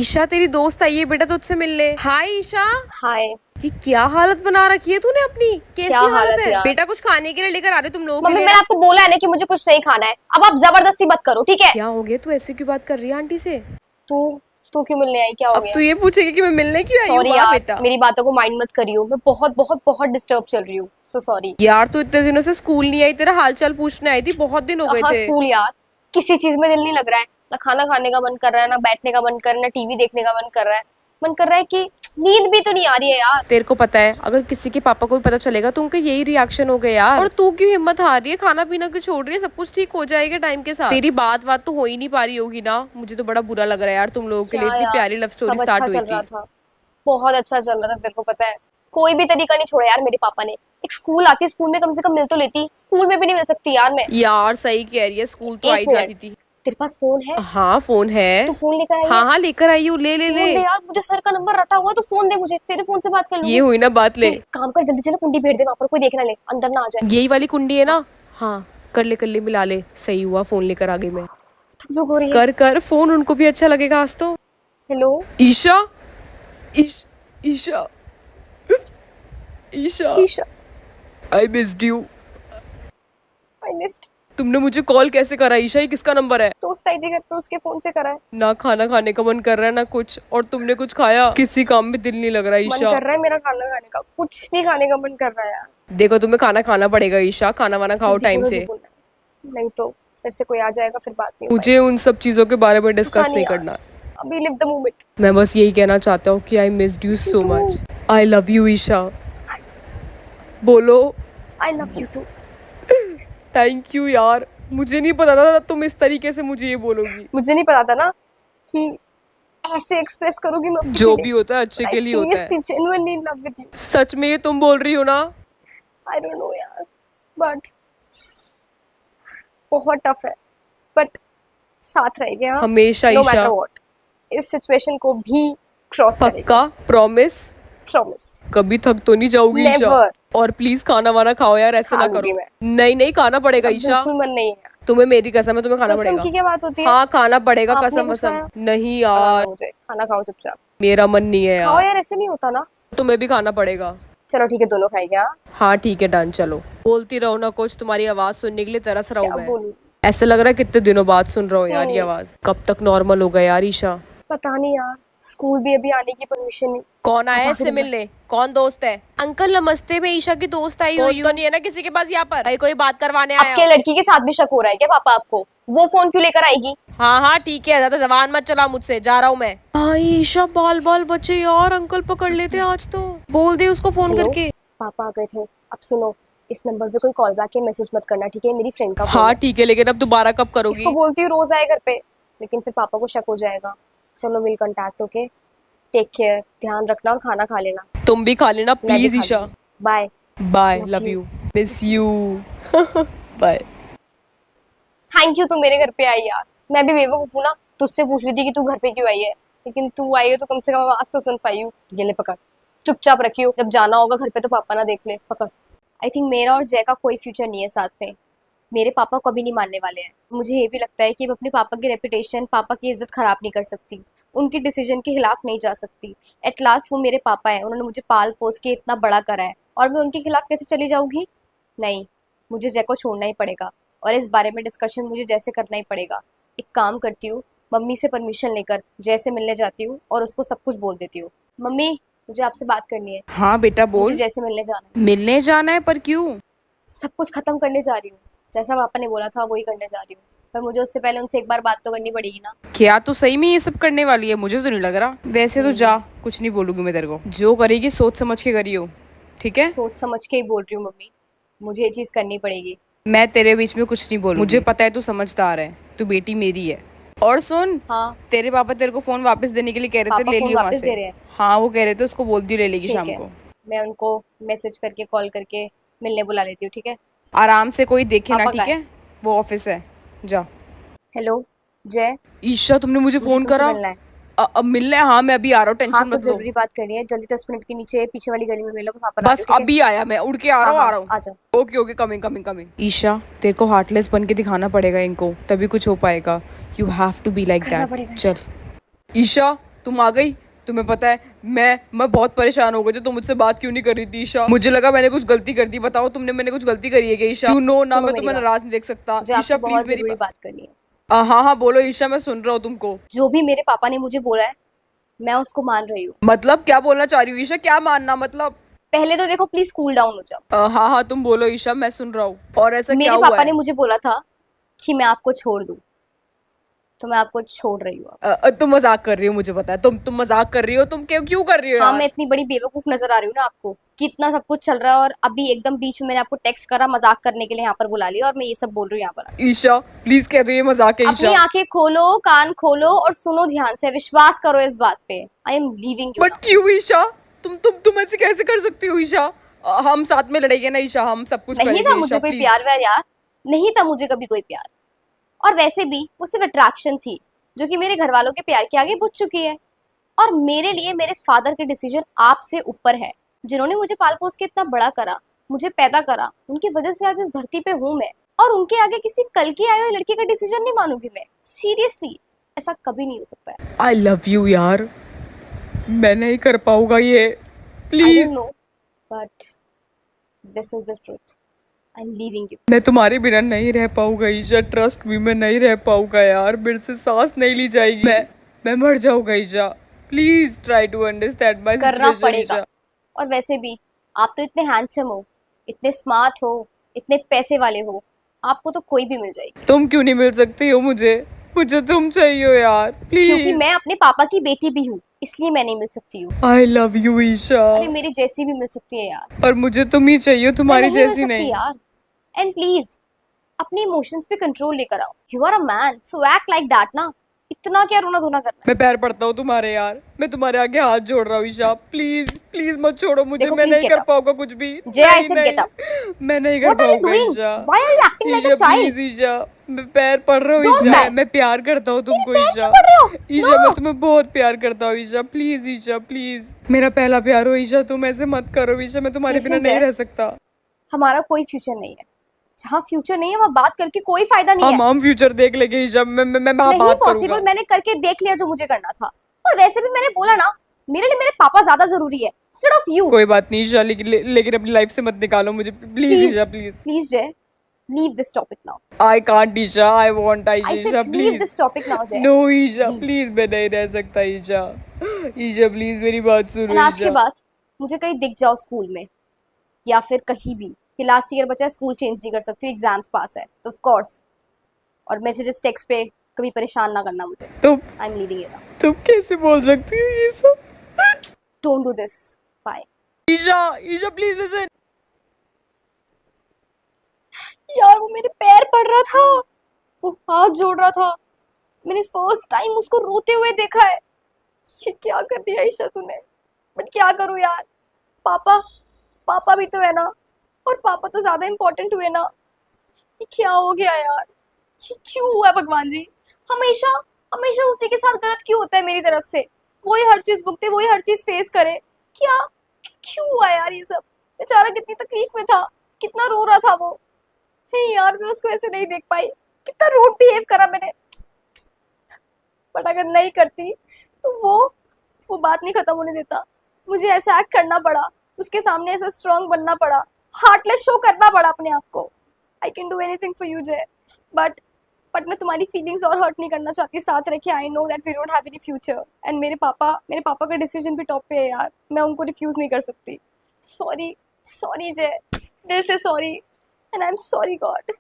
ईशा तेरी दोस्त आई है बेटा तुझसे मिलने। हाय ईशा। हाय। ये क्या हालत बना रखी है तूने अपनी, कैसी क्या हालत है यार? बेटा? कुछ खाने के लिए लेकर आ रहे तुम लोगों के मम्मी लिए मैंने ना? आपको बोला है ना कि मुझे कुछ नहीं खाना है। अब आप जबरदस्ती मत करो, ठीक है? क्या हो गया, तू ऐसे क्यों बात कर रही है आंटी से? तू तू क्यों मिलने आई? क्या हो अब गया? तू ये पूछेगी कि मैं मिलने क्यों आई हूँ? सॉरी वाह यार, बेटा। मेरी बातों को माइंड मत करियो। मैं बहुत बहुत बहुत डिस्टर्ब चल रही हूँ। So sorry. यार तू इतने दिनों से स्कूल नहीं आई, तेरा हालचाल पूछने आई थी, बहुत दिन हो गए कहाँ थे। स्कूल यार, किसी चीज में दिल नहीं लग रहा है। ना खाना खाने का मन कर रहा है, ना बैठने का मन कर रहा है, ना टीवी देखने का मन कर रहा है। मन कर रहा है कि नींद भी तो नहीं आ रही है यार। तेरे को पता है अगर किसी के पापा को भी पता चलेगा तो उनका यही रिएक्शन हो गया यार। और तू क्यों हिम्मत हार रही है? खाना पीना क्यों छोड़ रही है? सब कुछ ठीक हो जाएगा टाइम के साथ। तेरी बात तो हो ही नहीं पा रही होगी ना। मुझे तो बड़ा बुरा लग रहा है यार, तुम लोगों के लिए क्या इतनी यार, प्यारी लव स्टोरी सब स्टार्ट अच्छा हुई चल रहा थी। था। बहुत अच्छा चल रहा था, तेरे को पता है। कोई भी तरीका नहीं छोड़ा यार मेरे पापा ने। एक स्कूल आती, स्कूल में कम से कम मिल तो लेती। स्कूल में भी नहीं मिल सकती यार मैं। यार सही कह रही है, स्कूल तो एक आई मिनट, जाती थी। तेरे पास फोन है? हाँ फोन है। तू फोन लेकर आई है? हाँ हाँ लेकर आई हूँ, ले ले ले। फोन दे यार, मुझे सर का नंबर रटा हुआ है। तो फोन दे मुझे, तेरे फोन से बात कर ये लूंगी। हुई ना बात, ले। तू एक काम कर, जल्दी से ना कुंडी फेर दे, वहां पर कोई देखना ले, अंदर ना आ जाए। यही वाली कुंडी है हाँ। ना? हाँ कर ले मिला ले। सही हुआ फोन लेकर आ गई मैं। ठुक ठुक हो रही है। कर कर फोन, उनको भी अच्छा लगेगा आज तो। Hello. Isha. Isha. Isha. Isha. I missed you. I missed. तुमने मुझे कॉल कैसे करा ईशा? ये किसका नंबर है? दोस्त आई थी घर पे, उसके फोन से करा है। ना खाना खाने का मन कर रहा है ना कुछ, और तुमने कुछ खाया? किसी काम में दिल नहीं लग रहा मन ईशा। कर रहा है मेरा खाना खाने का, कुछ नहीं खाने का मन कर रहा है यार। देखो तुम्हें खाना खाना पड़ेगा ईशा, खाना वाना खाओ जल्दी टाइम बोलो जो से। बोलना है, नहीं तो फिर से कोई आ जाएगा, फिर बात नहीं हो मुझे उन सब चीजों के बारे में पाएगी। डिस्कस हाँ नहीं नहीं यार, करना। अभी लिव द मोमेंट। मैं बस यही कहना चाहता हूँ कि I missed you so much. I love you Isha. बोलो। I love you too. Thank you यार, मुझे नहीं पता था तुम इस तरीके से मुझे ये बोलोगी। मुझे नहीं पता था ना कि ऐसे एक्सप्रेस करोगी मैं अपनी जो भी feelings. होता है अच्छे But के I लिए होता है। seriously genuinely in love with you. सच में ये तुम बोल रही हो ना? I don't know यार, but बहुत टफ है, बट साथ रहेंगे हाँ, हमेशा no ईशा। matter what. इस सिचुएशन को भी क्रॉस करेंगे, पक्का? प्रॉमिस? प्रॉमिस। कभी थक तो नहीं जाओगी ईशा? Never. और प्लीज खाना वाना खाओ यार, ऐसे खा ना लूंगी करो। मैं। नहीं नहीं खाना पड़ेगा अब ईशा। बिल्कुल मन नहीं है। तुम्हें मेरी कसम है, तुम्हें खाना कसम पड़ेगा। की क्या बात होती है? हाँ खाना पड़ेगा, आपने कसम कुछ वसम खाया? नहीं खाना यार। खाओ, मुझे खाना खाओ चुपचाप। मेरा मन नहीं है खाओ यार। यार, ऐसे नहीं होता ना। तुम्हें भी खाना पड़ेगा। चलो ठीक है, दोनों खाएंगे हाँ। हाँ ठीक है डन, चलो। बोलती रहो ना कुछ, तुम्हारी आवाज सुनने के लिए तरस रहा हूँ क्या मैं। बोलूं? ऐसा लग रहा है कितने दिनों बाद सुन रहा हूँ यार ये आवाज। कब तक नॉर्मल होगा यार ईशा? पता नहीं यार, स्कूल भी अभी आने की परमिशन नहीं। कौन आया है अब इससे आखिर मिलने? कौन दोस्त है? अंकल नमस्ते, मैं ईशा की दोस्त आई हुई हूँ। तो नहीं है ना किसी के पास यहाँ पर? भाई कोई बात करवाने आया आपके हो? लड़की के साथ भी शक हो रहा है क्या पापा आपको? वो फोन क्यों लेकर आएगी? हाँ हाँ ठीक है, ज्यादा जबान मत चला मुझसे, जा रहा हूँ मैं। भाई ईशा, बाल बाल बचे यार, अंकल पकड़ लेते आज तो। बोल दे उसको फोन हेलो, करके। पापा आ गए थे। अब सुनो, इस नंबर पे कोई कॉल बैक या मैसेज मत करना, ठीक है? मेरी फ्रेंड का फोन हाँ है। ठीक है, लेकिन अब दोबारा कब करोगी? इसको बोलती हूँ रोज आए घर पे, लेकिन फिर पापा को शक हो जाएगा। चलो will contact, okay? Take care, ध्यान रखना और खाना खा लेना। तुम भी खा लेना मैं भी प्लीज खा ईशा। लूंगी। Bye. Bye, Love love you. You, miss you. Bye. Thank you, तू मेरे घर पे आई यार। मैं भी बेवकूफ हूँ ना, तुझसे पूछ रही थी कि तू घर पे क्यों आई है, लेकिन तू आई है तो कम से कम आवाज तो सुन पाई हूँ। ये ले पकड़, चुपचाप रखियो, जब जाना होगा घर पे तो पापा ना देख ले। पकड़। आई थिंक मेरा और जय का कोई फ्यूचर नहीं है साथ में। मेरे पापा कभी नहीं मानने वाले हैं। मुझे ये भी लगता है कि मैं अपने पापा की रेपुटेशन, पापा की इज्जत खराब नहीं कर सकती, उनकी डिसीजन के खिलाफ नहीं जा सकती। एट लास्ट वो मेरे पापा हैं, उन्होंने मुझे पाल पोस के इतना बड़ा करा है, और मैं उनके खिलाफ कैसे चली जाऊंगी? नहीं, मुझे जय को छोड़ना ही पड़ेगा, और इस बारे में डिस्कशन मुझे जैसे करना ही पड़ेगा। एक काम करती हूँ, मम्मी से परमिशन लेकर जय से मिलने जाती हूँ और उसको सब कुछ बोल देती हूँ। मम्मी, मुझे आपसे बात करनी है। हाँ बेटा मुझे बोल। जय से मिलने जाना है। मिलने जाना है, पर क्यों? सब कुछ खत्म करने जा रही हूँ, जैसा पापा ने बोला था वही करने जा रही हूँ, पर मुझे उससे पहले उनसे एक बार बात तो करनी पड़ेगी ना। क्या तू सही में ये सब करने वाली है? मुझे तो नहीं लग रहा। वैसे तो जा, कुछ नहीं बोलूंगी मैं तेरे को। जो करेगी सोच समझ के करियो, ठीक है? सोच समझ के ही बोल रही हूँ मम्मी, मुझे ये चीज करनी पड़ेगी। मैं तेरे बीच में कुछ नहीं बोलूंगी। मुझे पता है तू समझदार है, तू बेटी मेरी है। और सुन, हाँ, तेरे पापा तेरे को फोन वापस देने के लिए कह रहे थे, पापा ले फोन लियो वहां वापस से। दे रहे हैं? हाँ वो कह रहे थे, उसको बोल दी ले लेगी ठीक शाम है, को। मैं उनको मैसेज करके कॉल करके मिलने बुला लेती हूँ, ठीक है? आराम से, कोई देखे ना, पापा ठीक कहाँ है? वो ऑफिस है, जा। हेलो जय, ईशा तुमने मुझे मुझे फोन तुमसे करा? मिलना है। अब मिलना है? हाँ मैं अभी आ रहा हूँ, हाँ, टेंशन कुछ मत लो। जरूरी बात करनी है, जल्दी 10 मिनट के नीचे पीछे वाली गली में मिलो, मैं वहाँ पर आ बस रही हूँ, ठीक है? अभी आया मैं, उड़ के आ रहा हूँ, हाँ, आ रहा हूँ। आ जाओ। Okay okay, coming coming coming. Isha तेरे को हार्टलेस बन के दिखाना पड़ेगा इनको, तभी कुछ हो पाएगा। You have to be like करना दैट। पड़ेगा। चल ईशा। तुम आ गई। तुम्हें पता है मैं बहुत परेशान हो गई थी, तुम मुझसे बात क्यों नहीं कर रही थी ईशा? मुझे लगा मैंने कुछ गलती कर दी। बताओ तुमने, मैंने कुछ गलती करी है क्या ईशा? यू नो ना, सुनो मैं मेरी तुम्हें बात, नाराज नहीं देख सकता। मुझे ईशा आपसे प्लीज बहुत मेरी जरूरी बात करनी है। हाँ हाँ बोलो ईशा, मैं सुन रहा हूँ तुमको। जो भी मेरे पापा ने मुझे बोला है मैं उसको मान रही हूँ। मतलब क्या बोलना चाह रही हूँ ईशा? क्या मानना मतलब? पहले तो देखो प्लीज कूल डाउन हो जाओ। हाँ हाँ तुम बोलो ईशा, मैं सुन रहा हूँ। और ऐसा क्या मेरे हुआ पापा है? ने मुझे बोला था कि मैं आपको छोड़ दूं, तो मैं आपको छोड़ रही हूँ अब। तुम मजाक कर रही हो, मुझे पता है तुम मजाक कर रही हो। तुम क्यों क्यों कर रही हो हाँ, मैं यार? इतनी बड़ी बेवकूफ नजर आ रही हूँ ना आपको कि इतना सब कुछ चल रहा है और अभी एकदम बीच में मैंने आपको टेक्स्ट करा मजाक करने के लिए, यहाँ पर बुला लिया और मैं ये सब बोल रही हूँ यहाँ पर। ईशा प्लीज कह दो ये मजाक है अपनी ईशा। आंखें खोलो, कान खोलो और सुनो ध्यान से, विश्वास करो इस बात पे। आई am leaving you but now. क्यों ईशा? तुम ऐसे कैसे कर सकती हो ईशा? हम साथ में लड़ेंगे ना ईशा, हम सब कुछ नहीं था करेंगे ईशा मुझे कोई प्लीज। प्यार व्यार यार, नहीं था मुझे कभी कोई प्यार। और वैसे भी वो सिर्फ अट्रैक्शन थी जो कि मेरे घर वालों के प्यार के आगे बुझ चुकी है। और मेरे लिए मेरे फादर के डिसीजन आपसे ऊपर है, जिन्होंने मुझे पाल पोस के इतना बड़ा करा, मुझे पैदा करा। उनकी वजह से आज इस धरती पे हूं मैं, और उनके आगे किसी कल की आई हुई लड़की का डिसीजन नहीं मानूंगी मैं। सीरियसली ऐसा कभी नहीं हो सकता है। आई लव यू यार, मैं नहीं कर पाऊंगा ये, I don't please. No but this is the truth. I am leaving you. मैं तुम्हारे बिना नहीं रह पाऊंगा ईशा, ट्रस्ट मी, मैं नहीं रह पाऊंगा यार, मेरे से सांस नहीं ली जाएगी। मैं मर जाऊंगा Isha. Please try to understand my करना सिचुएशन पड़ेगा। ईशा। और वैसे भी आप तो इतने हैंडसम हो, इतने स्मार्ट हो, इतने पैसे वाले हो, आपको तो कोई भी मिल जाएगी। तुम क्यों नहीं मिल सकती हो मुझे? मुझे तुम चाहिए हो यार, क्योंकि प्लीज। मैं अपने पापा की बेटी भी हूँ, इसलिए मैं नहीं मिल सकती हूँ। I love you Isha. अरे मेरी जैसी भी मिल सकती है यार। और मुझे तुम ही चाहिए हो, मैं तुम्हारी नहीं मिल जैसी सकती नहीं। यार। एंड प्लीज अपने इमोशंस पे कंट्रोल लेकर आओ। You are a man so act like that ना। इतना क्या रोना धोना करना है? मैं पैर पड़ता हूँ तुम्हारे यार, मैं तुम्हारे आगे हाथ जोड़ रहा हूँ ईशा, प्लीज प्लीज मत छोड़ो मुझे, देखो मैं प्लीज नहीं गेट कर अप। पाऊंगा कुछ भी। जय आई नहीं सेड गेट अप। नहीं, मैं नहीं कर व्हाट आर यू पाऊंगा doing? Isha. Why are you acting like a Isha child? Please Isha, मैं पैर पड़ रहा हूँ डोंट ईशा, बैक। मैं प्यार करता हूँ मेरे तुमको पैर ईशा। क्यों पड़ रहे हो? ईशा मैं नो। तुम्हें बहुत प्यार करता हूँ ईशा, प्लीज ईशा प्लीज, मेरा पहला प्यार हो ईशा, तुम ऐसे मत करो ईशा, मैं तुम्हारे बिना लिसन नहीं जय, रह सकता। हमारा कोई फ्यूचर नहीं है। जहाँ फ्यूचर नहीं है वहाँ बात करके कोई फायदा नहीं है। हम फ्यूचर देख लेंगे ईशा, मैं नहीं बात पॉसिबल, करूंगा। मैंने करके देख लिया जो मुझे करना था। और वैसे भी मैंने बोला ना, मेरे लिए मेरे पापा ज्यादा जरूरी है इंस्टेड ऑफ यू। कोई बात नहीं ईशा, लेकिन अपनी लाइफ से मत निकालो मुझे please please Isha please. Please Jay, leave this topic now. I can't Isha, I want I Isha said leave please. This topic now Jay. No Isha leave. Please, मैं नहीं रह सकता ईशा। ईशा प्लीज मेरी बात सुनो एंड आज के ईशा। बाद मुझे कहीं दिख जाओ स्कूल में या फिर कहीं भी कि लास्ट ईयर बचा है, स्कूल चेंज नहीं कर सकती, एग्जाम्स पास है तो ऑफ कोर्स। और मैसेजेस टेक्स्ट पे कभी परेशान ना करना मुझे। I am leaving you now. तुम कैसे बोल सकती हो ये सब? Don't do this. Bye. Isha Isha please listen. यार वो मेरे पैर पड़ रहा था, वो हाथ जोड़ रहा था, मैंने फर्स्ट टाइम उसको रोते हुए देखा है। ये क्या कर दिया ईशा तूने? बट क्या करूं यार, पापा, पापा भी तो है ना, और पापा तो ज्यादा इम्पोर्टेंट हुए ना। ये क्या हो गया यार, ये क्यों हुआ भगवान जी? हमेशा हमेशा उसी के साथ गलत क्यों होता है मेरी तरफ से? वही हर चीज भुगते, वही हर चीज फेस करे। क्या क्यों हुआ यार ये सब? बेचारा कितनी तकलीफ में था, कितना रो रहा था वो। नहीं यार मैं उसको ऐसे नहीं देख पाई, कितना रूड बिहेव करा मैंने। बट अगर नहीं करती तो वो बात नहीं खत्म होने देता। मुझे ऐसा एक्ट करना पड़ा, उसके सामने ऐसा स्ट्रांग बनना पड़ा, हार्टलेस शो करना पड़ा अपने आप को। I can do anything for you जय, बट मैं तुम्हारी फीलिंग्स और हर्ट नहीं करना चाहती साथ रखे। I know that we don't have any future and मेरे पापा का डिसीजन भी टॉप पे है यार, मैं उनको रिफ्यूज नहीं कर सकती। सॉरी, सॉरी जय, दिल से sorry, and I am sorry God.